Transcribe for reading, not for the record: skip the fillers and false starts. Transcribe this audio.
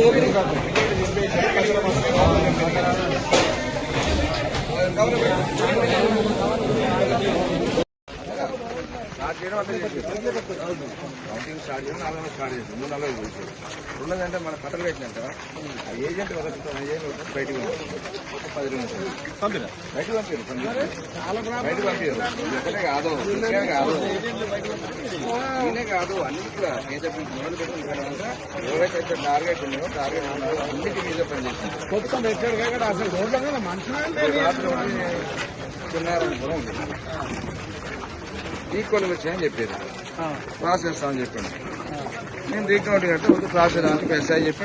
Counting start చేసి 4 start చేసి 3 పోయింది. 2 గంటల మన కట్టలు పెట్టినాక ఆ ఏజెంట్ బయటకు 10 నిమిషాలు బయటకు పంపారు. ఎక్కడే కాదు నేనే కాదు అన్ని కూడా ఏజెంట్ మొదలు పెట్టిన తర్వాత ఎవరైతే టార్గెట్ ఉన్నాయో టార్గెట్ ఉన్నారో అన్నిటి మీద పనిచేసింది. రాత్రి 1:30 ఉంది. ఈక్వల్ వచ్చాయని చెప్పేది ప్రాసెస్ చేస్తామని చెప్పాను. నేను రీకౌంటింగ్ అంటే ప్రాసెస్ అని ఎస్ఐ చెప్పి